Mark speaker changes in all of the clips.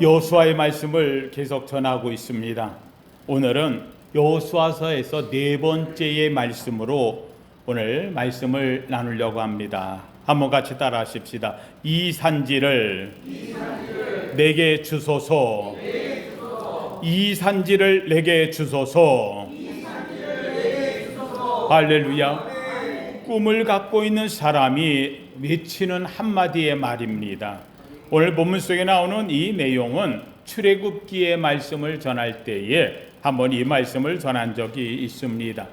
Speaker 1: 여호수아의 말씀을 계속 전하고 있습니다. 오늘은 여호수아서에서 네 번째의 말씀으로 오늘 말씀을 나누려고 합니다. 한번 같이 따라 하십시다. 이 산지를 내게 주소서. 이 산지를 내게 주소서. 할렐루야. 꿈을 갖고 있는 사람이 외치는 한마디의 말입니다. 오늘 본문 속에 나오는 이 내용은 출애굽기의 말씀을 전할 때에 한번 이 말씀을 전한 적이 있습니다.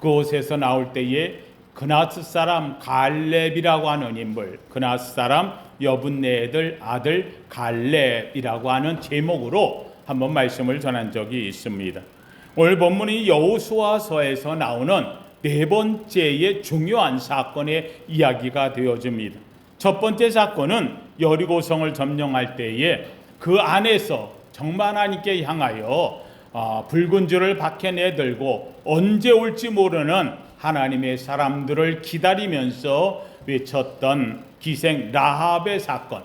Speaker 1: 그곳에서 나올 때에 그나스 사람 갈렙이라고 하는 인물, 그나스 사람 여분네의 아들 갈렙이라고 하는 제목으로 한번 말씀을 전한 적이 있습니다. 오늘 본문이 여호수아서에서 나오는 네 번째의 중요한 사건의 이야기가 되어집니다. 첫 번째 사건은 여리고성을 점령할 때에 그 안에서 정말 하나님께 향하여 붉은 줄을 밖에 내들고 언제 올지 모르는 하나님의 사람들을 기다리면서 외쳤던 기생 라합의 사건.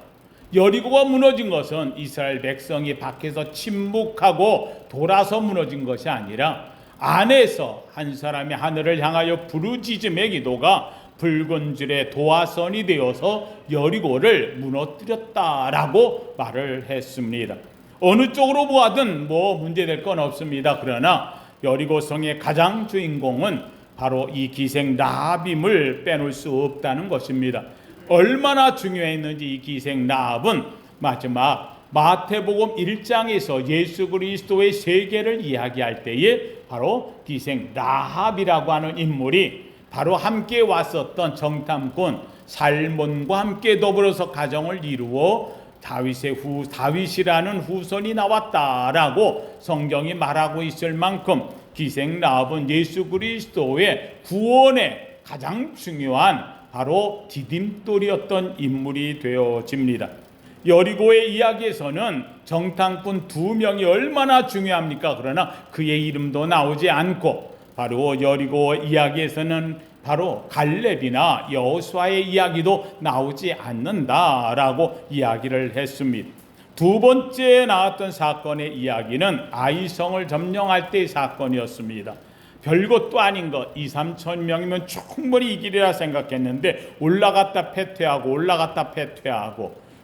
Speaker 1: 여리고가 무너진 것은 이스라엘 백성이 밖에서 침묵하고 돌아서 무너진 것이 아니라 안에서 한 사람이 하늘을 향하여 부르짖음의 기도가 붉은 줄의 도화선이 되어서 여리고를 무너뜨렸다라고 말을 했습니다. 어느 쪽으로 보아든 문제될 건 없습니다. 그러나 여리고성의 가장 주인공은 바로 이 기생 라합임을 빼놓을 수 없다는 것입니다. 얼마나 중요했는지 이 기생 라합은 마지막 마태복음 1장에서 예수 그리스도의 세계를 이야기할 때에 바로 기생 라합이라고 하는 인물이 바로 함께 왔었던 정탐꾼 살몬과 함께 더불어서 가정을 이루어 다윗이라는 후손이 나왔다라고 성경이 말하고 있을 만큼 기생 라합은 예수 그리스도의 구원의 가장 중요한 바로 디딤돌이었던 인물이 되어집니다. 여리고의 이야기에서는 정탐꾼 2명이 얼마나 중요합니까? 그러나 그의 이름도 나오지 않고 바로 여리고 이야기에서는 바로 갈렙이나 여호수아의 이야기도 나오지 않는다라고 이야기를 했습니다. 두 번째 나왔던 사건의 이야기는 아이성을 점령할 때의 사건이었습니다. 별것도 아닌 것, 2-3천 명이면 충분히 이기리라 생각했는데 올라갔다 패퇴하고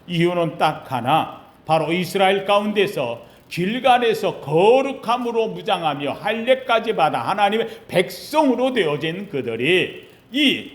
Speaker 1: 이유는 딱 하나, 바로 이스라엘 가운데서 길갈에서 거룩함으로 무장하며 할례까지 받아 하나님의 백성으로 되어진 그들이 이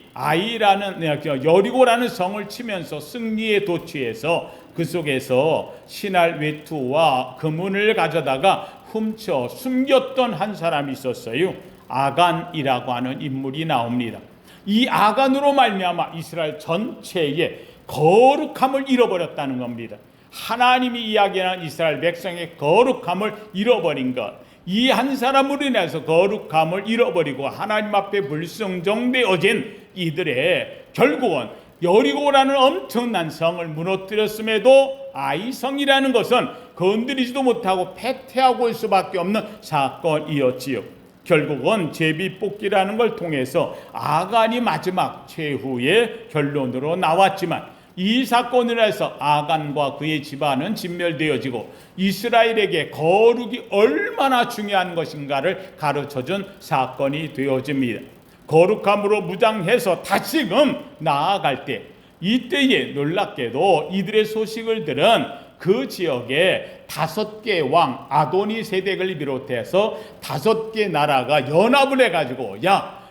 Speaker 1: 여리고라는 성을 치면서 승리에 도취해서 그 속에서 신할 외투와 금은을 가져다가 훔쳐 숨겼던 한 사람이 있었어요. 아간이라고 하는 인물이 나옵니다. 이 아간으로 말미암아 이스라엘 전체의 거룩함을 잃어버렸다는 겁니다. 하나님이 이야기하는 이스라엘 백성의 거룩함을 잃어버린 것, 이 한 사람으로 인해서 거룩함을 잃어버리고 하나님 앞에 불순종되어진 이들의 결국은 여리고라는 엄청난 성을 무너뜨렸음에도 아이성이라는 것은 건드리지도 못하고 패퇴하고 올 수밖에 없는 사건이었지요. 결국은 제비뽑기라는 걸 통해서 아간이 마지막 최후의 결론으로 나왔지만 이 사건으로 해서 아간과 그의 집안은 진멸되어지고 이스라엘에게 거룩이 얼마나 중요한 것인가를 가르쳐준 사건이 되어집니다. 거룩함으로 무장해서 다시금 나아갈 때, 이때에 놀랍게도 이들의 소식을 들은 그 지역에 5개 왕 아도니세덱을 비롯해서 5개 나라가 연합을 해가지고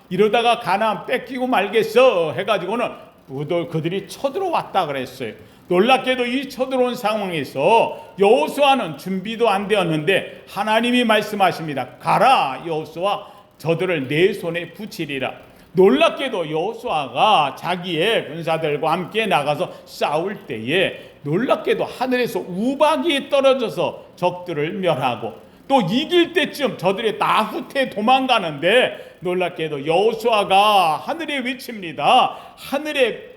Speaker 1: 이러다가 가나안 뺏기고 말겠어 해가지고는 그들이 쳐들어왔다 그랬어요. 놀랍게도 이 쳐들어온 상황에서 여호수아는 준비도 안 되었는데 하나님이 말씀하십니다. 가라 여호수아, 저들을 내 손에 붙이리라. 놀랍게도 여호수아가 자기의 군사들과 함께 나가서 싸울 때에 놀랍게도 하늘에서 우박이 떨어져서 적들을 멸하고 또 이길 때쯤 저들이 다 후퇴 도망가는데 놀랍게도 여호수아가 하늘에 외칩니다. 하늘에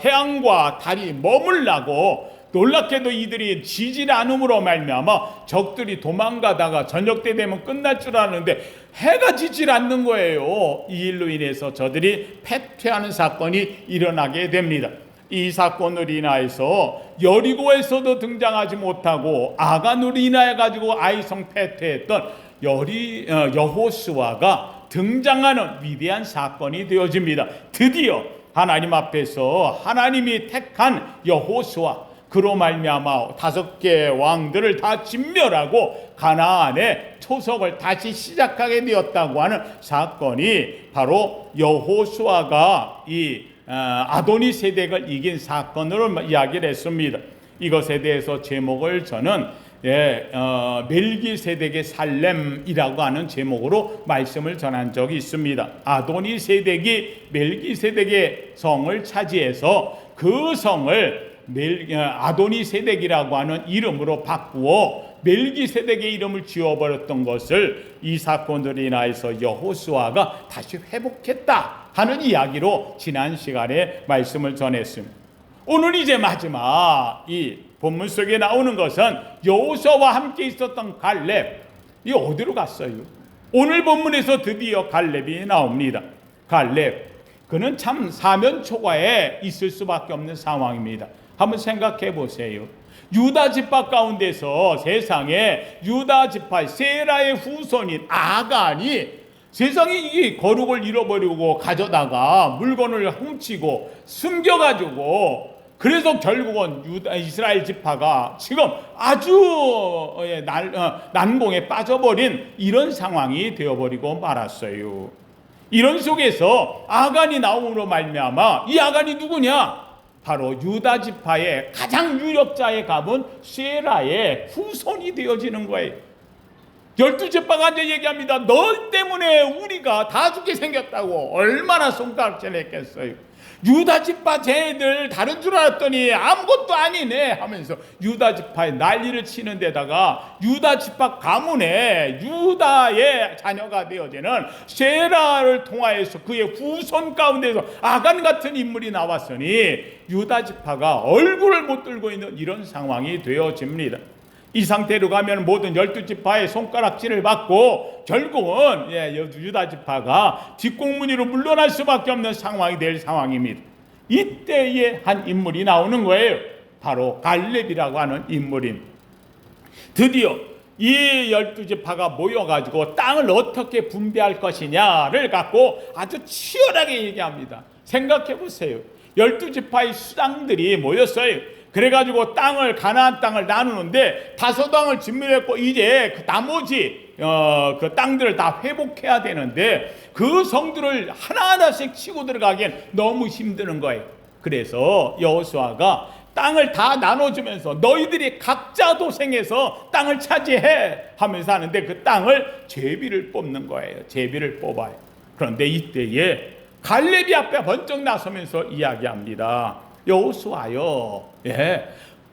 Speaker 1: 태양과 달이 머물라고. 놀랍게도 이들이 지질 않음으로 말미암아 적들이 도망가다가 저녁 때 되면 끝날 줄 아는데 해가 지질 않는 거예요. 이 일로 인해서 저들이 패퇴하는 사건이 일어나게 됩니다. 이 사건으로 인하여서 여리고에서도 등장하지 못하고 아간으로 인하여 가지고 아이성 패퇴했던 여호수아가 등장하는 위대한 사건이 되어집니다. 드디어 하나님 앞에서 하나님이 택한 여호수아, 그로 말미암아 5개 왕들을 다 진멸하고 가나안의 초석을 다시 시작하게 되었다고 하는 사건이 바로 여호수아가 이 아도니 세덱을 이긴 사건으로 이야기를 했습니다. 이것에 대해서 제목을 저는 멜기세덱의 살렘이라고 하는 제목으로 말씀을 전한 적이 있습니다. 아도니 세덱이 멜기세덱의 성을 차지해서 그 성을 아도니 세덱이라고 하는 이름으로 바꾸어 멜기세덱의 이름을 지어버렸던 것을 이 사건들이 인하여서 여호수아가 다시 회복했다 하는 이야기로 지난 시간에 말씀을 전했습니다. 오늘 이제 마지막 이 본문 속에 나오는 것은 여호수아와 함께 있었던 갈렙, 이 어디로 갔어요? 오늘 본문에서 드디어 갈렙이 나옵니다. 갈렙, 그는 참 사면초가에 있을 수밖에 없는 상황입니다. 한번 생각해 보세요. 유다 지파 가운데서 세상에 유다 지파 세라의 후손인 아간이 세상에 이 거룩을 잃어버리고 가져다가 물건을 훔치고 숨겨가지고, 그래서 결국은 이스라엘 지파가 지금 아주 난공에 빠져버린 이런 상황이 되어버리고 말았어요. 이런 속에서 아간이 나옴으로 말미암아, 이 아간이 누구냐? 바로 유다 지파의 가장 유력자의 가문 세라의 후손이 되어지는 거예요. 12지파가 이제 얘기합니다. 너 때문에 우리가 다 죽게 생겼다고. 얼마나 손가락질 했겠어요. 유다 지파 쟤들 다른 줄 알았더니 아무것도 아니네 하면서 유다 지파에 난리를 치는 데다가 유다 지파 가문에 유다의 자녀가 되어지는 세라를 통하여서 그의 후손 가운데서 아간 같은 인물이 나왔으니 유다 지파가 얼굴을 못 들고 있는 이런 상황이 되어집니다. 이 상태로 가면 모든 12지파의 손가락질을 받고 결국은 유다 지파가 뒷공문으로 물러날 수밖에 없는 상황이 될 상황입니다. 이때에 한 인물이 나오는 거예요. 바로 갈렙이라고 하는 인물입니다. 드디어 이 12지파가 모여가지고 땅을 어떻게 분배할 것이냐를 갖고 아주 치열하게 얘기합니다. 생각해 보세요. 12지파의 수장들이 모였어요. 그래가지고 가나안 땅을 나누는데 5왕을 진멸했고 이제 그 나머지 그 땅들을 다 회복해야 되는데 그 성들을 하나하나씩 치고 들어가기엔 너무 힘드는 거예요. 그래서 여호수아가 땅을 다 나눠주면서 너희들이 각자 도생해서 땅을 차지해 하면서 하는데 그 땅을 제비를 뽑는 거예요. 제비를 뽑아요. 그런데 이때에 갈렙이 앞에 번쩍 나서면서 이야기합니다. 여호수아여,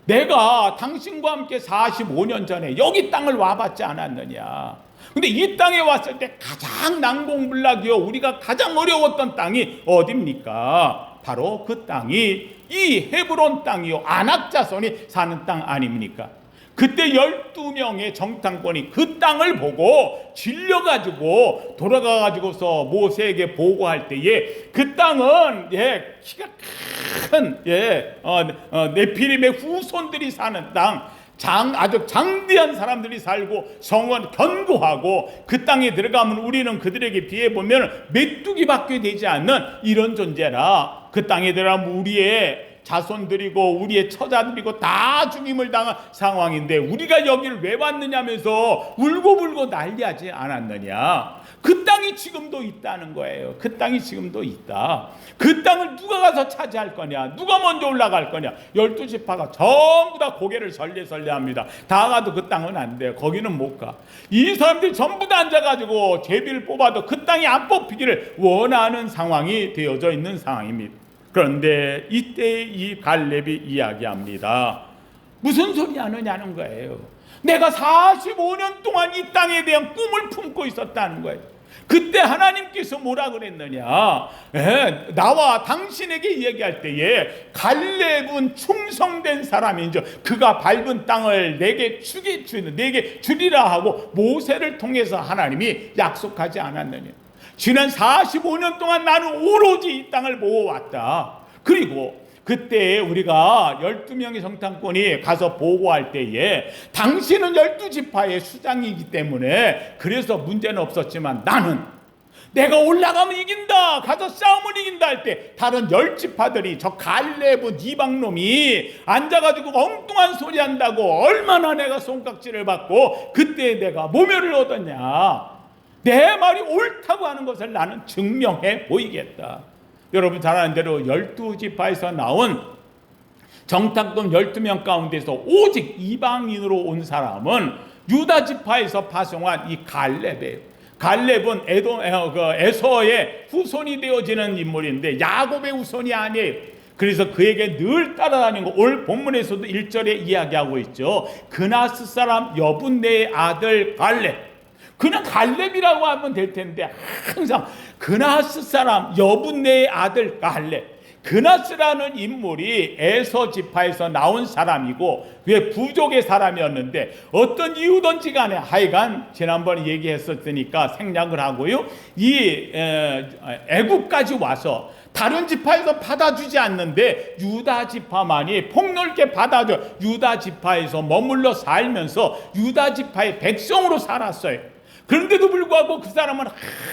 Speaker 1: 내가 당신과 함께 45년 전에 여기 땅을 와봤지 않았느냐. 근데 이 땅에 왔을 때 가장 난공불락이요, 우리가 가장 어려웠던 땅이 어딥니까? 바로 그 땅이 이 헤브론 땅이요, 아낙 자손이 사는 땅 아닙니까? 그때 12명의 정탐꾼이 그 땅을 보고 질려가지고 돌아가가지고서 모세에게 보고할 때에 그 땅은 키가 큰 네피림의 후손들이 사는 땅, 아주 장대한 사람들이 살고 성은 견고하고 그 땅에 들어가면 우리는 그들에게 비해 보면 메뚜기밖에 되지 않는 이런 존재라, 그 땅에 들어가면 우리의 자손들이고 우리의 처자들이고 다 죽임을 당한 상황인데 우리가 여기를 왜 왔느냐면서 울고불고 난리하지 않았느냐. 그 땅이 지금도 있다는 거예요. 그 땅이 지금도 있다. 그 땅을 누가 가서 차지할 거냐, 누가 먼저 올라갈 거냐. 12지파가 전부 다 고개를 설레설레합니다. 다 가도 그 땅은 안 돼요. 거기는 못 가. 이 사람들이 전부 다 앉아가지고 제비를 뽑아도 그 땅이 안 뽑히기를 원하는 상황이 되어져 있는 상황입니다. 그런데 이때 이 갈렙이 이야기합니다. 무슨 소리 하느냐는 거예요. 내가 45년 동안 이 땅에 대한 꿈을 품고 있었다는 거예요. 그때 하나님께서 뭐라 그랬느냐. 나와 당신에게 얘기할 때에 갈렙은 충성된 사람인지 그가 밟은 땅을 내게 주리라 하고 모세를 통해서 하나님이 약속하지 않았느냐. 지난 45년 동안 나는 오로지 이 땅을 모아왔다. 그리고 그때 우리가 12명의 정탐꾼이 가서 보고할 때에 당신은 12지파의 수장이기 때문에 그래서 문제는 없었지만 나는 내가 올라가면 이긴다, 가서 싸움을 이긴다 할 때 다른 10지파들이 저 갈렙은 이방놈이 앉아가지고 엉뚱한 소리 한다고 얼마나 내가 손깍지를 받고 그때 내가 모멸을 얻었냐. 내 말이 옳다고 하는 것을 나는 증명해 보이겠다. 여러분 잘 아는 대로 12지파에서 나온 정탐꾼 12명 가운데서 오직 이방인으로 온 사람은 유다지파에서 파송한 이 갈렙이에요. 갈렙은 에서의 후손이 되어지는 인물인데 야곱의 후손이 아니에요. 그래서 그에게 늘 따라다니는 거 오늘 본문에서도 1절에 이야기하고 있죠. 그나스 사람 여분네의 아들 갈렙. 그냥 갈렙이라고 하면 될 텐데 항상 그나스 사람 여분네의 아들 갈렙. 그나스라는 인물이 에서 지파에서 나온 사람이고 그게 부족의 사람이었는데 어떤 이유든지 간에 하여간 지난번에 얘기했었으니까 생략을 하고요. 이 애굽까지 와서 다른 지파에서 받아주지 않는데 유다 지파만이 폭넓게 받아줘. 유다 지파에서 머물러 살면서 유다 지파의 백성으로 살았어요. 그런데도 불구하고 그 사람은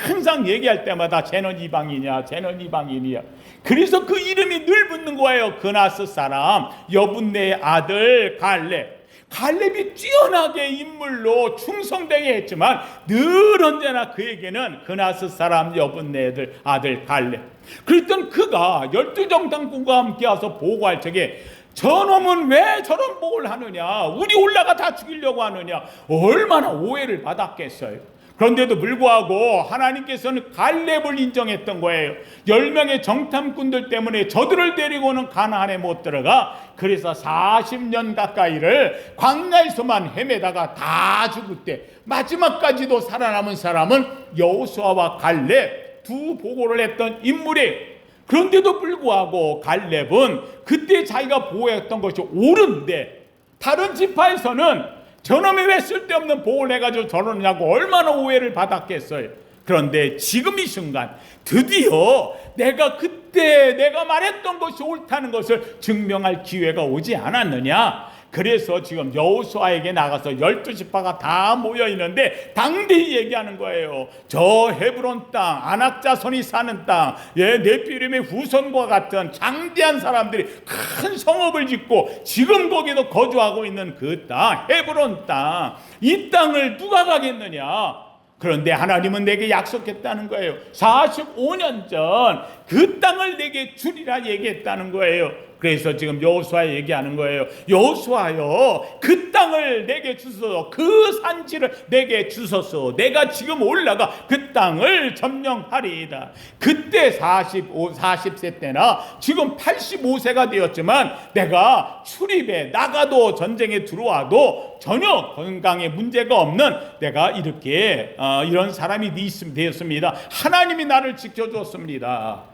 Speaker 1: 항상 얘기할 때마다 쟤는 이방이냐, 쟤는 이방인이야. 그래서 그 이름이 늘 붙는 거예요. 그나스 사람 여분네의 아들 갈렙. 갈렙이 뛰어나게 인물로 충성되게 했지만 늘 언제나 그에게는 그나스 사람 여분네의 아들 갈렙. 그랬던 그가 12정탐꾼과 함께 와서 보고할 적에 저놈은 왜 저런 목을 하느냐, 우리 올라가 다 죽이려고 하느냐, 얼마나 오해를 받았겠어요. 그런데도 불구하고 하나님께서는 갈렙을 인정했던 거예요. 10명의 정탐꾼들 때문에 저들을 데리고는 가나안에 못 들어가. 그래서 40년 가까이를 광야에서만 헤매다가 다 죽을 때 마지막까지도 살아남은 사람은 여호수아와 갈렙 두 보고를 했던 인물이에요. 그런데도 불구하고 갈렙은 그때 자기가 보호했던 것이 옳은데 다른 지파에서는 저놈이 왜 쓸데없는 보호를 해가지고 저러느냐고 얼마나 오해를 받았겠어요. 그런데 지금 이 순간 드디어 내가 그때 내가 말했던 것이 옳다는 것을 증명할 기회가 오지 않았느냐. 그래서 지금 여호수아에게 나가서 12지파가 다 모여있는데 당대히 얘기하는 거예요. 저 헤브론 땅, 아낙 자손이 사는 땅, 네피림의 후손과 같은 장대한 사람들이 큰 성읍을 짓고 지금 거기도 거주하고 있는 그 땅, 헤브론 땅, 이 땅을 누가 가겠느냐. 그런데 하나님은 내게 약속했다는 거예요. 45년 전 그 땅을 내게 주리라 얘기했다는 거예요. 그래서 지금 여호수아 얘기하는 거예요. 여호수아여, 그 땅을 내게 주소서, 그 산지를 내게 주소서. 내가 지금 올라가 그 땅을 점령하리이다. 그때 40세 때나 지금 85세가 되었지만 내가 출입에 나가도 전쟁에 들어와도 전혀 건강에 문제가 없는 내가 이렇게 이런 사람이 되었습니다. 하나님이 나를 지켜줬습니다.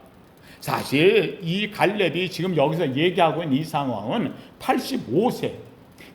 Speaker 1: 사실 이 갈렙이 지금 여기서 얘기하고 있는 이 상황은 85세.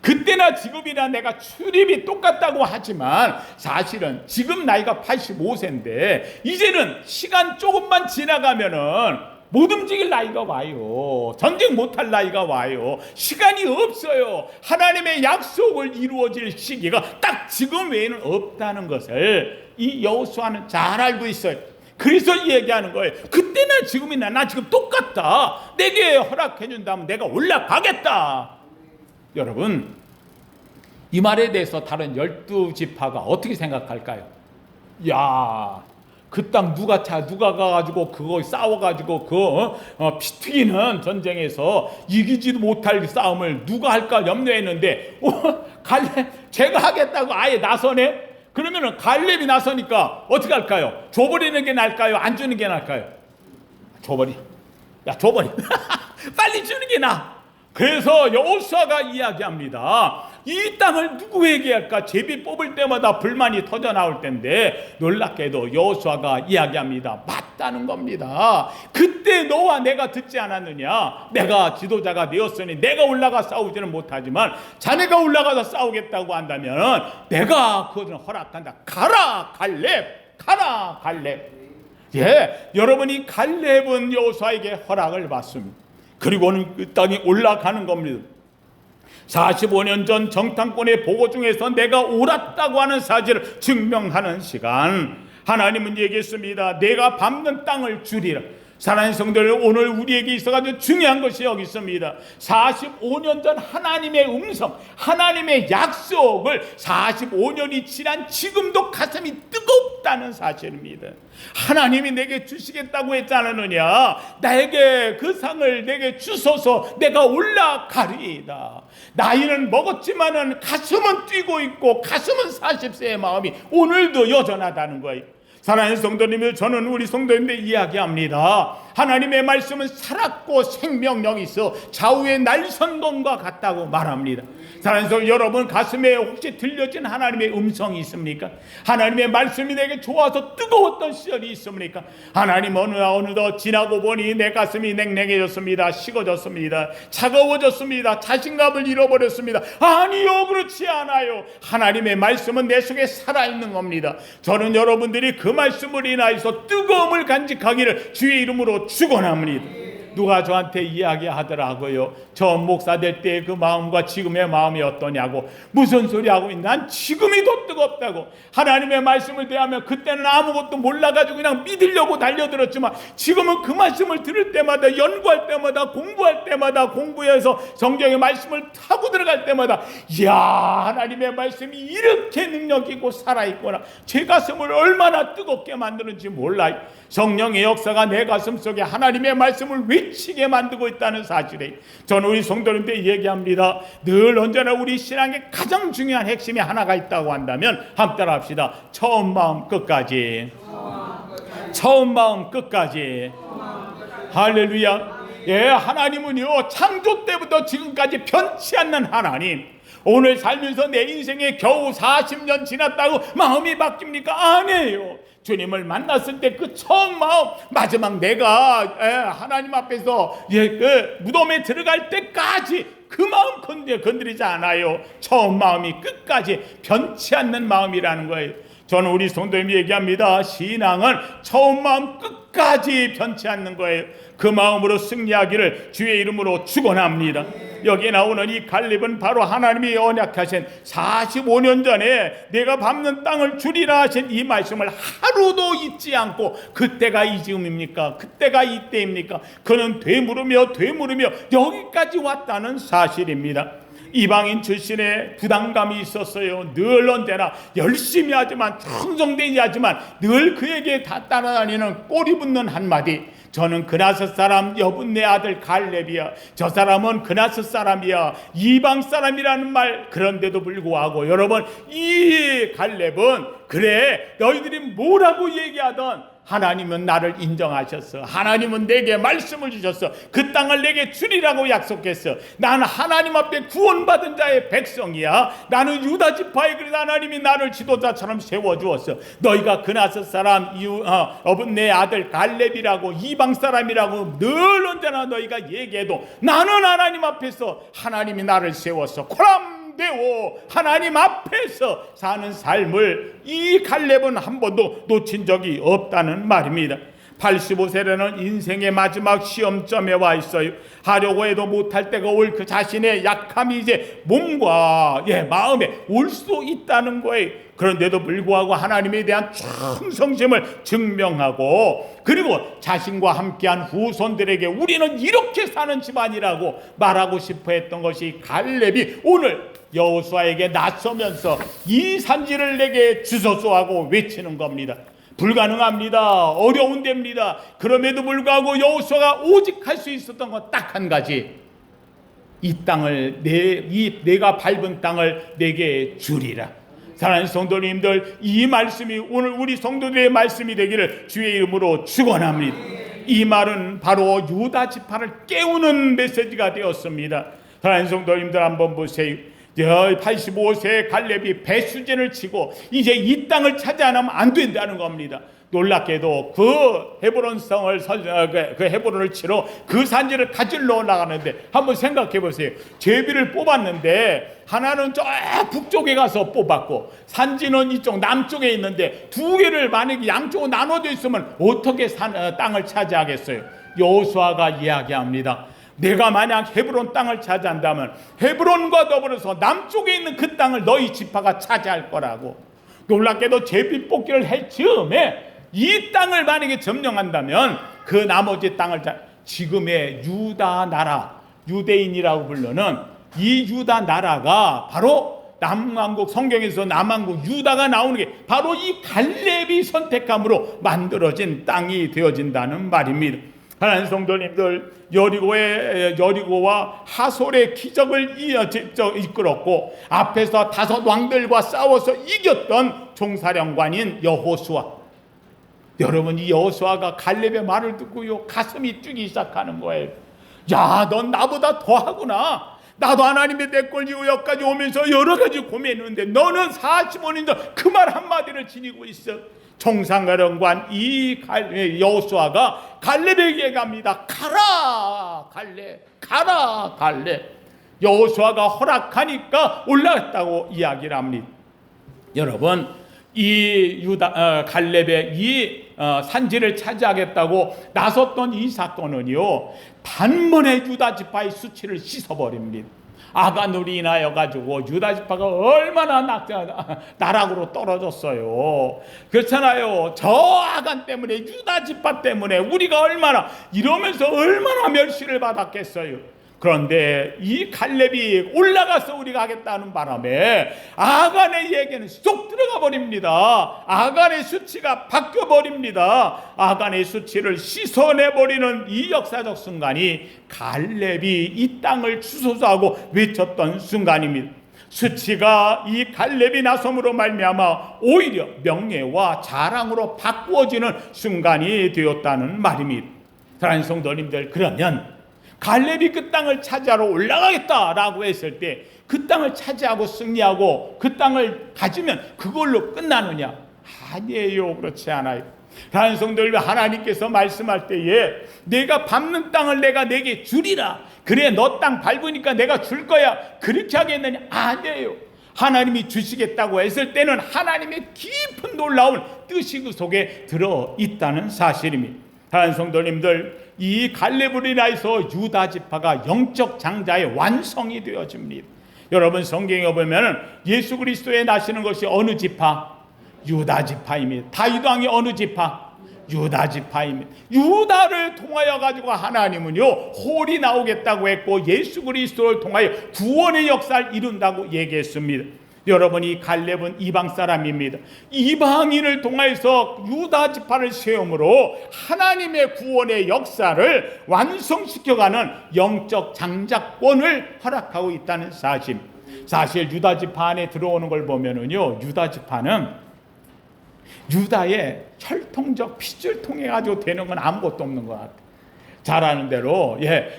Speaker 1: 그때나 지금이나 내가 출입이 똑같다고 하지만 사실은 지금 나이가 85세인데 이제는 시간 조금만 지나가면은 못 움직일 나이가 와요. 전쟁 못할 나이가 와요. 시간이 없어요. 하나님의 약속을 이루어질 시기가 딱 지금 외에는 없다는 것을 이 여호수아는 잘 알고 있어요. 그래서 얘기하는 거예요. 그때나 지금이나 나 지금 똑같다. 내게 허락해 준다면 내가 올라가겠다. 여러분, 이 말에 대해서 다른 12지파가 어떻게 생각할까요? 야, 그 땅 누가 가가지고 그거 싸워가지고 피 튀기는 전쟁에서 이기지도 못할 싸움을 누가 할까 염려했는데 갈렙 제가 하겠다고 아예 나서네. 그러면은 갈렙이 나서니까 어떻게 할까요? 줘버리는 게 나을까요? 안 주는 게 나을까요? 줘버려. 빨리 주는 게 나아. 그래서 여호수아가 이야기합니다. 이 땅을 누구에게 할까? 제비 뽑을 때마다 불만이 터져 나올 텐데 놀랍게도 여호수아가 이야기합니다. 맞다는 겁니다. 그때 너와 내가 듣지 않았느냐? 내가 지도자가 되었으니 내가 올라가 싸우지는 못하지만 자네가 올라가서 싸우겠다고 한다면 내가 그것을 허락한다. 가라 갈렙, 가라 갈렙. 예, 여러분이 갈렙은 여호수아에게 허락을 받습니다. 그리고는 그 땅에 올라가는 겁니다. 45년 전 정탐꾼의 보고 중에서 내가 옳았다고 하는 사실을 증명하는 시간, 하나님은 얘기했습니다. 내가 밟는 땅을 주리라. 사랑하는 성도들, 오늘 우리에게 있어가지고 중요한 것이 여기 있습니다. 45년 전 하나님의 음성, 하나님의 약속을 45년이 지난 지금도 가슴이 뜨겁다는 사실입니다. 하나님이 내게 주시겠다고 했지 않았느냐? 나에게 그 상을 내게 주소서, 내가 올라가리이다. 나이는 먹었지만은 가슴은 뛰고 있고, 가슴은 40세의 마음이 오늘도 여전하다는 거예요. 사랑하는 성도님들, 저는 우리 성도님들 이야기합니다. 하나님의 말씀은 살았고 생명력이 있어 좌우의 날선검과 같다고 말합니다. 사랑하는 성도 여러분, 가슴에 혹시 들려진 하나님의 음성이 있습니까? 하나님의 말씀이 내게 좋아서 뜨거웠던 시절이 있습니까? 하나님 어느덧 지나고 보니 내 가슴이 냉랭해졌습니다. 식어졌습니다. 차가워졌습니다. 자신감을 잃어버렸습니다. 아니요, 그렇지 않아요. 하나님의 말씀은 내 속에 살아있는 겁니다. 저는 여러분들이 그 말씀을 인하여서 뜨거움을 간직하기를 주의 이름으로 축원합니다. 누가 저한테 이야기하더라고요. 저 목사 될 때 그 마음과 지금의 마음이 어떠냐고. 무슨 소리 하고 있나? 난 지금이 더 뜨겁다고. 하나님의 말씀을 대하면 그때는 아무것도 몰라가지고 그냥 믿으려고 달려들었지만 지금은 그 말씀을 들을 때마다, 연구할 때마다, 공부할 때마다, 공부해서 성경의 말씀을 타고 들어갈 때마다, 이야, 하나님의 말씀이 이렇게 능력 있고 살아있구나. 제 가슴을 얼마나 뜨겁게 만드는지 몰라요. 성령의 역사가 내 가슴 속에 하나님의 말씀을 외치게 만들고 있다는 사실에 저는 우리 성도님들 얘기합니다. 늘 언제나 우리 신앙의 가장 중요한 핵심이 하나가 있다고 한다면 함께 따라합시다. 처음 마음 끝까지. 처음 마음 끝까지. 할렐루야. 예, 하나님은요, 창조 때부터 지금까지 변치 않는 하나님. 오늘 살면서 내 인생에 겨우 40년 지났다고 마음이 바뀝니까? 아니에요. 주님을 만났을 때 그 처음 마음, 마지막 내가 하나님 앞에서 그 무덤에 들어갈 때까지 그 마음 건드리지 않아요. 처음 마음이 끝까지 변치 않는 마음이라는 거예요. 저는 우리 성도님이 얘기합니다. 신앙은 처음 마음 끝까지 변치 않는 거예요. 그 마음으로 승리하기를 주의 이름으로 축원합니다. 여기 나오는 이 갈렙은 바로 하나님이 언약하신 45년 전에 내가 밟는 땅을 주리라 하신 이 말씀을 하루도 잊지 않고, 그때가 이 지금입니까? 그때가 이때입니까? 그는 되물으며 여기까지 왔다는 사실입니다. 이방인 출신의 부담감이 있었어요. 늘 언제나 열심히 하지만, 충성되지 하지만 늘 그에게 다 따라다니는 꼬리 붙는 한마디. 저는 그나섯 사람 여분네 아들 갈렙이야. 저 사람은 그나섯 사람이야. 이방 사람이라는 말. 그런데도 불구하고 여러분, 이 갈렙은 그래, 너희들이 뭐라고 얘기하던 하나님은 나를 인정하셨어. 하나님은 내게 말씀을 주셨어. 그 땅을 내게 주리라고 약속했어. 나는 하나님 앞에 구원받은 자의 백성이야. 나는 유다 지파의, 그래서 하나님이 나를 지도자처럼 세워주었어. 너희가 그나섯 사람 어분네 아들 갈렙이라고, 이방 사람이라고 늘 언제나 너희가 얘기해도 나는 하나님 앞에서 하나님이 나를 세웠어. 되오 하나님 앞에서 사는 삶을 이 갈렙은 한 번도 놓친 적이 없다는 말입니다. 85세라는 인생의 마지막 시험점에 와 있어요. 하려고 해도 못할 때가 올 그 자신의 약함이 이제 몸과 마음에 올 수 있다는 거예요. 그런데도 불구하고 하나님에 대한 충성심을 증명하고, 그리고 자신과 함께한 후손들에게 우리는 이렇게 사는 집안이라고 말하고 싶어 했던 것이 갈렙이 오늘 여호수아에게 나서면서 이 산지를 내게 주소서 하고 외치는 겁니다. 불가능합니다. 어려운 데입니다. 그럼에도 불구하고 여호수아가 오직 할 수 있었던 건 딱 한 가지. 이 땅을 내가 밟은 땅을 내게 주리라. 사랑하는 성도님들, 이 말씀이 오늘 우리 성도들의 말씀이 되기를 주의 이름으로 축원합니다. 이 말은 바로 유다 지파를 깨우는 메시지가 되었습니다. 사랑하는 성도님들, 한번 보세요. 85세 갈렙이 배수진을 치고 이제 이 땅을 차지하면 안 된다는 겁니다. 놀랍게도 그 헤브론성을 그 헤브론을 치러 그 산지를 가지러 올라가는데, 한번 생각해 보세요. 제비를 뽑았는데 하나는 저 북쪽에 가서 뽑았고 산지는 이쪽 남쪽에 있는데 두 개를 만약에 양쪽으로 나눠져 있으면 어떻게 땅을 차지하겠어요? 여호수아가 이야기합니다. 내가 만약 헤브론 땅을 차지한다면 헤브론과 더불어서 남쪽에 있는 그 땅을 너희 지파가 차지할 거라고. 놀랍게도 제비뽑기를 할 즈음에 이 땅을 만약에 점령한다면 그 나머지 땅을 지금의 유다 나라, 유대인이라고 부르는 이 유다 나라가 바로 남왕국, 성경에서 남왕국 유다가 나오는 게 바로 이 갈렙이 선택함으로 만들어진 땅이 되어진다는 말입니다. 하나님 성도님들, 여리고와 하솔의 기적을 이끌었고 앞에서 5 왕들과 싸워서 이겼던 총사령관인 여호수아. 여러분, 이 여호수아가 갈렙의 말을 듣고요 가슴이 뛰기 시작하는 거예요. 야, 넌 나보다 더하구나. 나도 하나님의 대꼴 지고 여기까지 오면서 여러 가지 고민했는데 너는 45년 전 그 말 한마디를 지니고 있어. 총사령관 이 여호수아가 갈렙에게 갑니다. 가라 갈렙, 가라 갈렙. 여호수아가 허락하니까 올라갔다고 이야기를 합니다. 여러분, 이 갈렙의 이 산지를 차지하겠다고 나섰던 이 사건은요 단번에 유다 지파의 수치를 씻어버립니다. 아간으로 인하여 가지고 유다 지파가 얼마나 나락으로 떨어졌어요. 그렇잖아요. 저 아간 때문에, 유다 지파 때문에 우리가 얼마나 이러면서 얼마나 멸시를 받았겠어요. 그런데 이 갈렙이 올라가서 우리가 하겠다는 바람에 아간의 얘기는 쏙 들어가 버립니다. 아간의 수치가 바뀌어 버립니다. 아간의 수치를 씻어내버리는 이 역사적 순간이 갈렙이 이 땅을 추소소하고 외쳤던 순간입니다. 수치가 이 갈렙이 나섬으로 말미암아 오히려 명예와 자랑으로 바꾸어지는 순간이 되었다는 말입니다. 사랑하는 성도님들, 그러면 갈렙이 그 땅을 차지하러 올라가겠다라고 했을 때 그 땅을 차지하고 승리하고 그 땅을 가지면 그걸로 끝나느냐? 아니에요. 그렇지 않아요. 사랑하는 성도들, 하나님께서 말씀할 때에 내가 밟는 땅을 내가 내게 주리라. 그래, 너 땅 밟으니까 내가 줄 거야. 그렇게 하겠느냐? 아니에요. 하나님이 주시겠다고 했을 때는 하나님의 깊은 놀라운 뜻이 그 속에 들어있다는 사실입니다. 사랑하는 성도님들, 이 갈렙으로 인하여서 유다 지파가 영적 장자의 완성이 되어집니다. 여러분, 성경에 보면 예수 그리스도에 나시는 것이 어느 지파? 유다 지파입니다. 다윗 왕이 어느 지파? 유다 지파입니다. 유다를 통하여 가지고 하나님은요 홀이 나오겠다고 했고 예수 그리스도를 통하여 구원의 역사를 이룬다고 얘기했습니다. 여러분이 갈렙은 이방 사람입니다. 이방인을 통해서 유다 지파를 세움으로 하나님의 구원의 역사를 완성시켜가는 영적 장자권을 허락하고 있다는 사실. 사실 유다 지파 안에 들어오는 걸 보면은요, 유다 지파는 유다의 혈통적 핏줄 통해 가지고 되는 건 아무것도 없는 것 같아요. 잘 아는 대로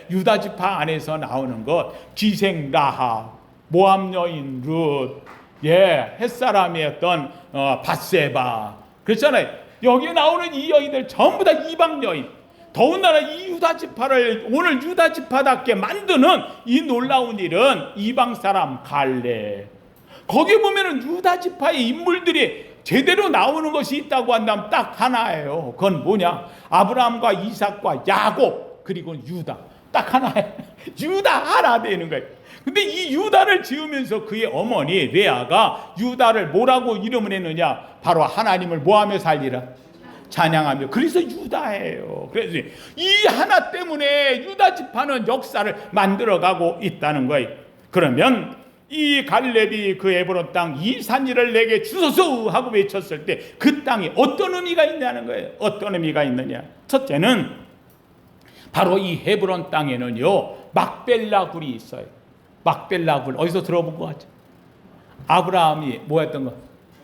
Speaker 1: 유다 지파 안에서 나오는 것, 기생 라합, 모압 여인 룻, 햇사람이었던 밧세바, 그렇잖아요. 여기 나오는 이 여인들 전부 다 이방 여인. 더군다나 이 유다 지파를 오늘 유다 지파답게 만드는 이 놀라운 일은 이방 사람 갈렙. 거기 보면은 유다 지파의 인물들이 제대로 나오는 것이 있다고 한다면 딱 하나예요. 그건 뭐냐? 아브라함과 이삭과 야곱, 그리고 유다. 딱 하나예요. 유다 하나 되는 거예요. 근데 이 유다를 지으면서 그의 어머니 레아가 유다를 뭐라고 이름을 했느냐? 바로 하나님을 뭐하며 살리라? 찬양하며. 그래서 유다예요. 그래서 이 하나 때문에 유다 지파는 역사를 만들어가고 있다는 거예요. 그러면 이 갈렙이 그 에브론 땅 이 산지를 내게 주소서 하고 외쳤을 때 그 땅이 어떤 의미가 있냐는 거예요. 어떤 의미가 있느냐? 첫째는 바로 이 헤브론 땅에는요 막벨라 굴이 있어요. 막벨라 굴 어디서 들어본 것 같죠? 아브라함이 뭐였던 거?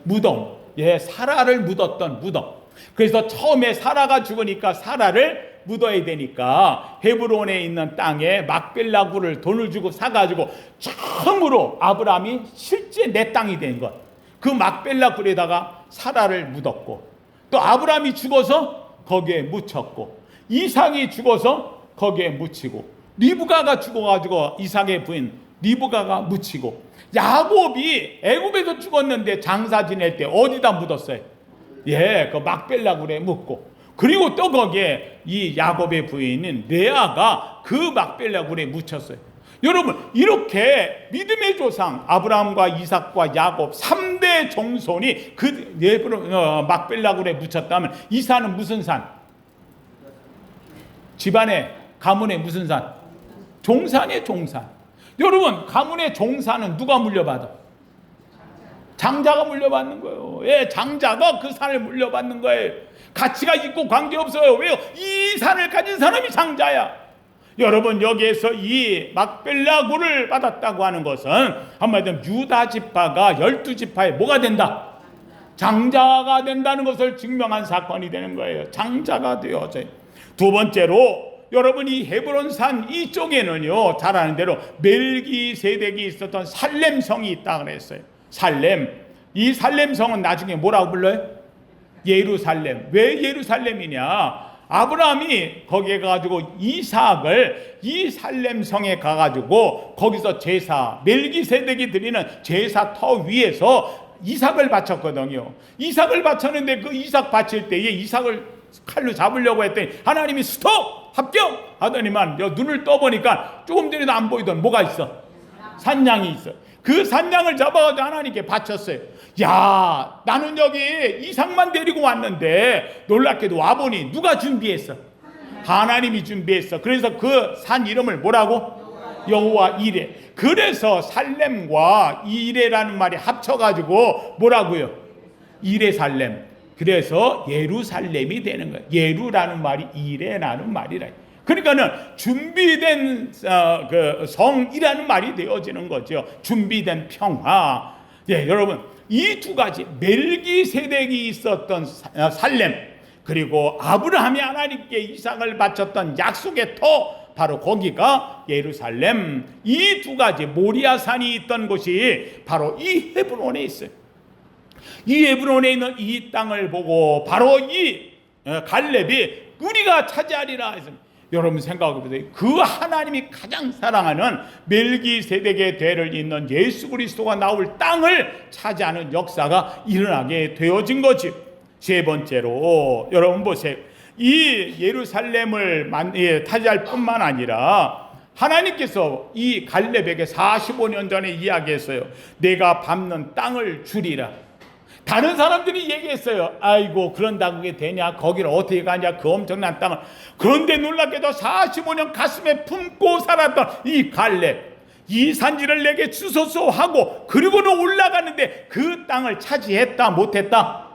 Speaker 1: 무덤. 사라를 묻었던 무덤. 그래서 처음에 사라가 죽으니까 사라를 묻어야 되니까 헤브론에 있는 땅에 막벨라 굴을 돈을 주고 사가지고 처음으로 아브라함이 실제 내 땅이 된 것. 그 막벨라 굴에다가 사라를 묻었고, 또 아브라함이 죽어서 거기에 묻혔고, 이삭이 죽어서 거기에 묻히고, 리브가가 죽어가지고 이삭의 부인 리브가가 묻히고, 야곱이 애굽에서 죽었는데 장사 지낼 때 어디다 묻었어요? 그 막벨라 굴에 묻고, 그리고 또 거기에 이 야곱의 부인인 레아가 그 막벨라 굴에 묻혔어요. 여러분, 이렇게 믿음의 조상 아브라함과 이삭과 야곱 3대 종손이 그 막벨라 굴에 묻혔다면 이 산은 무슨 산? 집안의 가문의 무슨 산? 종산이에요, 종산. 여러분, 가문의 종산은 누가 물려받아? 장자가 물려받는 거예요. 예, 장자가 그 산을 물려받는 거예요. 가치가 있고 관계없어요. 왜요? 이 산을 가진 사람이 장자야. 여러분, 여기에서 이 막벨라 굴을 받았다고 하는 것은 한마디로 유다 지파가 12지파에 뭐가 된다? 장자가 된다는 것을 증명한 사건이 되는 거예요. 장자가 되어져요. 두 번째로 여러분, 이 헤브론 산 이쪽에는요, 잘 아는 대로 멜기세덱이 있었던 살렘성이 있다 그랬어요. 살렘. 이 살렘성은 나중에 뭐라고 불러요? 예루살렘. 왜 예루살렘이냐? 아브라함이 거기에 가가지고 이삭을 이 살렘성에 가가지고 거기서 제사, 멜기세덱이 드리는 제사터 위에서 이삭을 바쳤거든요. 이삭을 바쳤는데 그 이삭 바칠 때에 이삭을 칼로 잡으려고 했더니 하나님이 스톱! 합격! 하더니만 눈을 떠보니까 조금 전에도 안 보이던 뭐가 있어? 산양이 있어. 그 산양을 잡아가지고 하나님께 바쳤어요. 야, 나는 여기 이삭만 데리고 왔는데 놀랍게도 와보니 누가 준비했어? 하나님이 준비했어. 그래서 그 산 이름을 뭐라고? 여호와 이레. 그래서 살렘과 이레라는 말이 합쳐가지고 뭐라고요? 이레살렘. 그래서 예루살렘이 되는 거예요. 예루라는 말이 이레라는 말이라. 그러니까는 준비된 그 성이라는 말이 되어지는 거죠. 준비된 평화. 예, 여러분, 이 두 가지 멜기세덱이 있었던 살렘, 그리고 아브라함이 하나님께 이삭을 바쳤던 약속의 터, 바로 거기가 예루살렘. 이 두 가지 모리아산이 있던 곳이 바로 이 헤브론에 있어요. 이 헤브론에 있는 이 땅을 보고 바로 이 갈렙이 우리가 차지하리라 했습니다. 여러분 생각해 보세요. 그 하나님이 가장 사랑하는 멜기세덱의 대를 잇는 예수 그리스도가 나올 땅을 차지하는 역사가 일어나게 되어진 거지. 세 번째로 여러분 보세요. 이 예루살렘을 차지할 뿐만 아니라 하나님께서 이 갈렙에게 45년 전에 이야기했어요. 내가 밟는 땅을 주리라. 다른 사람들이 얘기했어요. 아이고, 그런다고 그게 되냐? 거기를 어떻게 가냐? 그 엄청난 땅을. 그런데 놀랍게도 45년 가슴에 품고 살았던 이 갈렙, 이 산지를 내게 주소서 하고 그리고는 올라가는데 그 땅을 차지했다 못했다?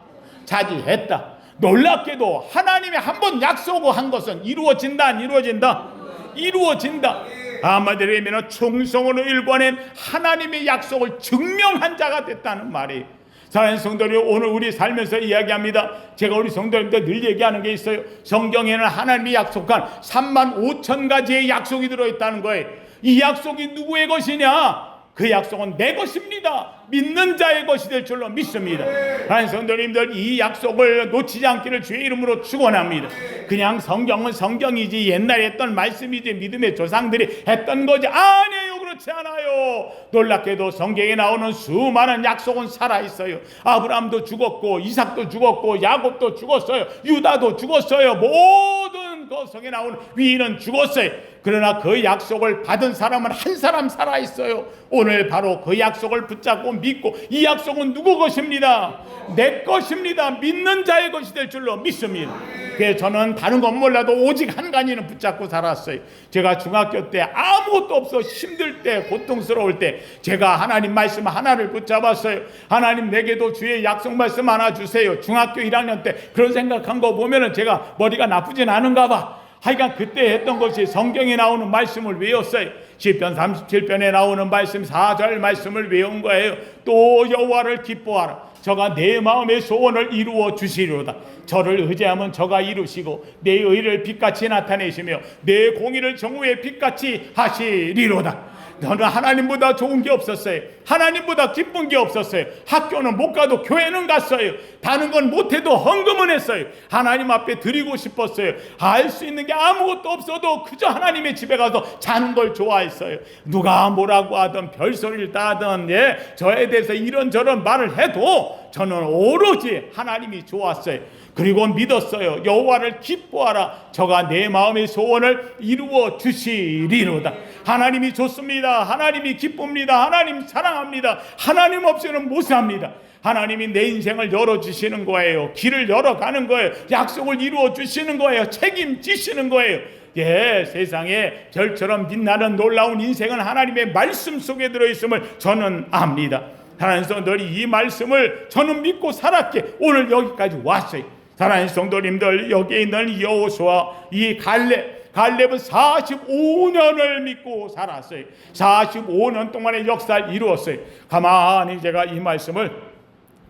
Speaker 1: 차지했다. 놀랍게도 하나님이 한번 약속한 것은 이루어진다 안 이루어진다? 이루어진다. 한마디로 얘기하면 충성으로 일궈낸 하나님의 약속을 증명한 자가 됐다는 말이에요. 사랑하는 성도들, 오늘 우리 살면서 이야기합니다. 제가 우리 성도님들 늘 얘기하는 게 있어요. 성경에는 하나님이 약속한 35,000가지의 약속이 들어있다는 거예요. 이 약속이 누구의 것이냐? 그 약속은 내 것입니다. 믿는 자의 것이 될 줄로 믿습니다. 사랑하는 성도님들, 이 약속을 놓치지 않기를 주의 이름으로 축원합니다. 그냥 성경은 성경이지 옛날에 했던 말씀이지 믿음의 조상들이 했던 거지 아니에요. 그렇지 않아요. 놀랍게도 성경에 나오는 수많은 약속은 살아있어요. 아브라함도 죽었고 이삭도 죽었고 야곱도 죽었어요. 유다도 죽었어요. 모든 그 성경에 나오는 위인은 죽었어요. 그러나 그 약속을 받은 사람은 한 사람 살아있어요. 오늘 바로 그 약속을 붙잡고 믿고, 이 약속은 누구 것입니다? 내 것입니다. 믿는 자의 것이 될 줄로 믿습니다. 그래서 저는 다른 건 몰라도 오직 한 가지는 붙잡고 살았어요. 제가 중학교 때 아무것도 없어 힘들 때, 고통스러울 때 제가 하나님 말씀 하나를 붙잡았어요. 하나님, 내게도 주의 약속 말씀 하나 주세요. 중학교 1학년 때 그런 생각한 거 보면은 제가 머리가 나쁘진 않은가 봐. 하여간 그때 했던 것이 성경에 나오는 말씀을 외웠어요. 시편 37편에 나오는 말씀 4절 말씀을 외운 거예요. 또 여호와를 기뻐하라. 저가 내 마음의 소원을 이루어 주시리로다. 저를 의지하면 저가 이루시고 내 의를 빛같이 나타내시며 내 공의를 정오의 빛같이 하시리로다. 저는 하나님보다 좋은 게 없었어요. 하나님보다 기쁜 게 없었어요. 학교는 못 가도 교회는 갔어요. 다른 건 못해도 헌금은 했어요. 하나님 앞에 드리고 싶었어요. 할 수 있는 게 아무것도 없어도 그저 하나님의 집에 가서 자는 걸 좋아했어요. 누가 뭐라고 하든 별소리를 따든 저에 대해서 이런저런 말을 해도 저는 오로지 하나님이 좋았어요. 그리고 믿었어요. 여호와를 기뻐하라. 저가 내 마음의 소원을 이루어 주시리로다. 하나님이 좋습니다. 하나님이 기쁩니다. 하나님 사랑합니다. 하나님 없이는 못 삽니다. 하나님이 내 인생을 열어주시는 거예요. 길을 열어가는 거예요. 약속을 이루어 주시는 거예요. 책임지시는 거예요. 예, 세상에 별처럼 빛나는 놀라운 인생은 하나님의 말씀 속에 들어있음을 저는 압니다. 하나님 성도들이 이 말씀을 저는 믿고 살았기에 오늘 여기까지 왔어요. 사랑하는 성도님들, 여기에 있는 여호수아, 이 갈렙은 45년을 믿고 살았어요. 45년 동안의 역사를 이루었어요. 가만히 제가 이 말씀을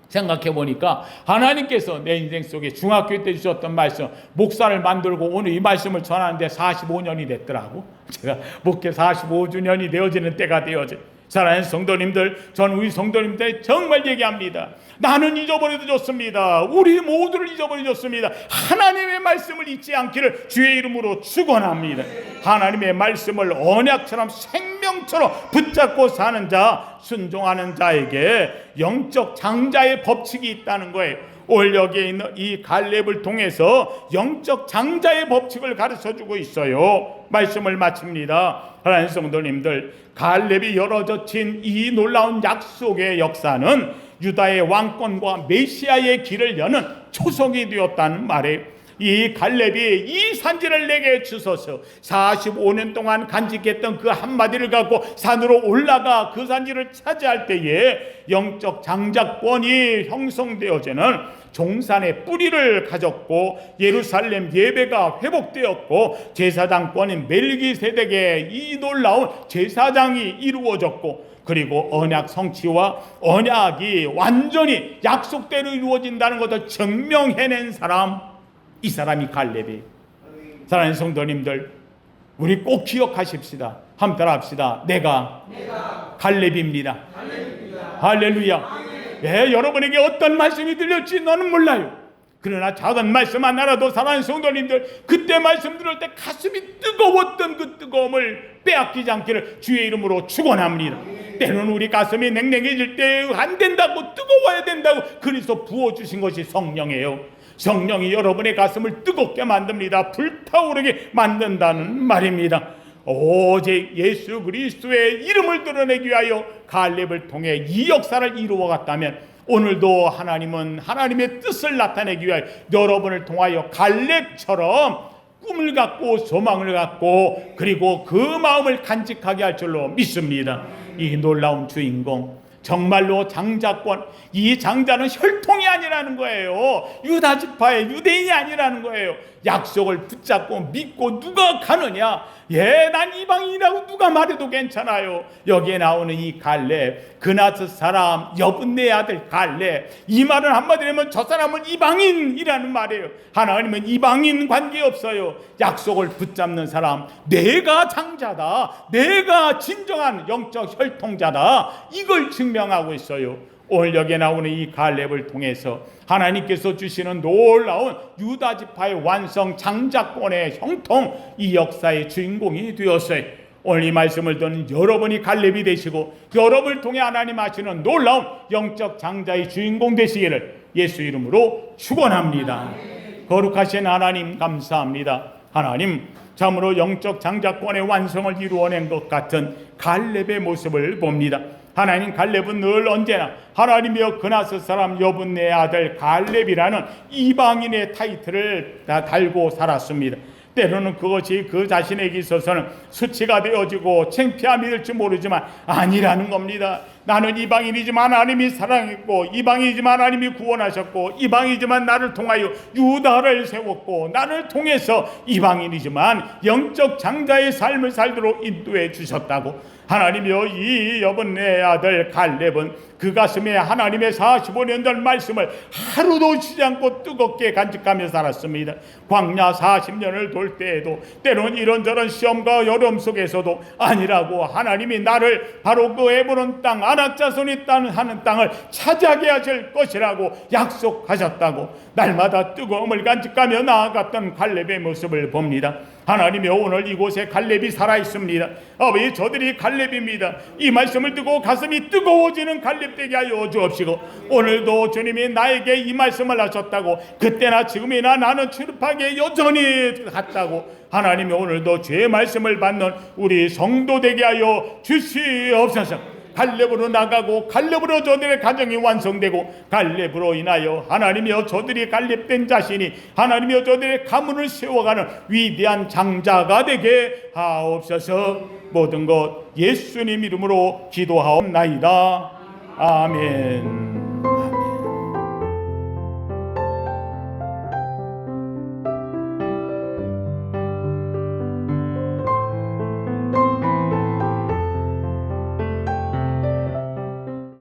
Speaker 1: 생각해 보니까 하나님께서 내 인생 속에 중학교 때 주셨던 말씀, 목사를 만들고 오늘 이 말씀을 전하는데 45년이 됐더라고. 제가 목회 45주년이 되어지는 때가 되어져. 사랑하는 성도님들, 저는 우리 성도님들 정말 얘기합니다. 나는 잊어버려도 좋습니다. 우리 모두를 잊어버려도 좋습니다. 하나님의 말씀을 잊지 않기를 주의 이름으로 축원합니다. 하나님의 말씀을 언약처럼 생명처럼 붙잡고 사는 자, 순종하는 자에게 영적 장자의 법칙이 있다는 거예요. 오늘 여기에 있는 이 갈렙을 통해서 영적 장자의 법칙을 가르쳐주고 있어요. 말씀을 마칩니다. 하나님 성도님들, 갈렙이 열어젖힌 이 놀라운 약속의 역사는 유다의 왕권과 메시아의 길을 여는 초석이 되었다는 말이에요. 이 갈렙이 이 산지를 내게 주소서. 45년 동안 간직했던 그 한마디를 갖고 산으로 올라가 그 산지를 차지할 때에 영적 장자권이 형성되어지는 종산의 뿌리를 가졌고 예루살렘 예배가 회복되었고 제사장권인 멜기세덱의 이 놀라운 제사장이 이루어졌고 그리고 언약 성취와 언약이 완전히 약속대로 이루어진다는 것을 증명해낸 사람, 이 사람이 갈렙이. 사랑하는 성도님들, 우리 꼭 기억하십시다. 한번 따라합시다. 내가 갈렙입니다. 할렐루야. 예, 여러분에게 어떤 말씀이 들렸지 너는 몰라요. 그러나 작은 말씀 하나라도 사랑하는 성도님들, 그때 말씀 들을 때 가슴이 뜨거웠던 그 뜨거움을 빼앗기지 않기를 주의 이름으로 축원합니다. 때로는 우리 가슴이 냉랭해질 때 안 된다고, 뜨거워야 된다고 그리스도 부어주신 것이 성령이에요. 성령이 여러분의 가슴을 뜨겁게 만듭니다. 불타오르게 만든다는 말입니다. 오직 예수 그리스도의 이름을 드러내기 위하여 갈렙을 통해 이 역사를 이루어갔다면 오늘도 하나님은 하나님의 뜻을 나타내기 위하여 여러분을 통하여 갈렙처럼 꿈을 갖고 소망을 갖고 그리고 그 마음을 간직하게 할 줄로 믿습니다. 이 놀라운 주인공, 정말로 장자권, 이 장자는 혈통이 아니라는 거예요. 유다 지파의 유대인이 아니라는 거예요. 약속을 붙잡고 믿고 누가 가느냐? 예, 난 이방인이라고 누가 말해도 괜찮아요. 여기에 나오는 이 갈렙, 그나스 사람 여분네 아들 갈렙, 이 말은 한마디로 하면 저 사람은 이방인이라는 말이에요. 하나님은 이방인 관계없어요. 약속을 붙잡는 사람, 내가 장자다, 내가 진정한 영적 혈통자다, 이걸 증명하고 있어요. 오늘 여기에 나오는 이 갈렙을 통해서 하나님께서 주시는 놀라운 유다 지파의 완성 장자권의 형통, 이 역사의 주인공이 되었어요. 오늘 이 말씀을 듣는 여러분이 갈렙이 되시고 여러분을 통해 하나님 하시는 놀라운 영적 장자의 주인공 되시기를 예수 이름으로 축원합니다. 거룩하신 하나님 감사합니다. 하나님, 참으로 영적 장자권의 완성을 이루어낸 것 같은 갈렙의 모습을 봅니다. 하나님, 갈렙은 늘 언제나 하나님이여 그나스 사람 여분네 아들 갈렙이라는 이방인의 타이틀을 다 달고 살았습니다. 때로는 그것이 그 자신에게 있어서는 수치가 되어지고 창피함이 될지 모르지만 아니라는 겁니다. 나는 이방인이지만 하나님이 사랑했고, 이방인이지만 하나님이 구원하셨고, 이방인이지만 나를 통하여 유다를 세웠고, 나를 통해서 이방인이지만 영적 장자의 삶을 살도록 인도해 주셨다고. 하나님이여, 이 여분네 아들 갈렙은 그 가슴에 하나님의 45년 전 말씀을 하루도 쉬지 않고 뜨겁게 간직하며 살았습니다. 광야 40년을 돌 때에도 때론 이런저런 시험과 어려움 속에서도 아니라고, 하나님이 나를 바로 그 에브론 땅, 아낙 자손이 하는 땅을 차지하게 하실 것이라고 약속하셨다고 날마다 뜨거움을 간직하며 나아갔던 갈렙의 모습을 봅니다. 하나님이여, 오늘 이곳에 갈렙이 살아있습니다. 아버지, 저들이 갈렙입니다. 이 말씀을 듣고 가슴이 뜨거워지는 갈렙 되게 하여 주옵시고, 오늘도 주님이 나에게 이 말씀을 하셨다고, 그때나 지금이나 나는 출입하게 여전히 갔다고, 하나님이 오늘도 주의 말씀을 받는 우리 성도 되게 하여 주시옵소서. 갈렙으로 나가고 갈렙으로 저들의 가정이 완성되고, 갈렙으로 인하여 하나님이여 저들이 갈렙된 자신이 하나님이여 저들의 가문을 세워가는 위대한 장자가 되게 하옵소서. 모든 것 예수님 이름으로 기도하옵나이다. 아멘.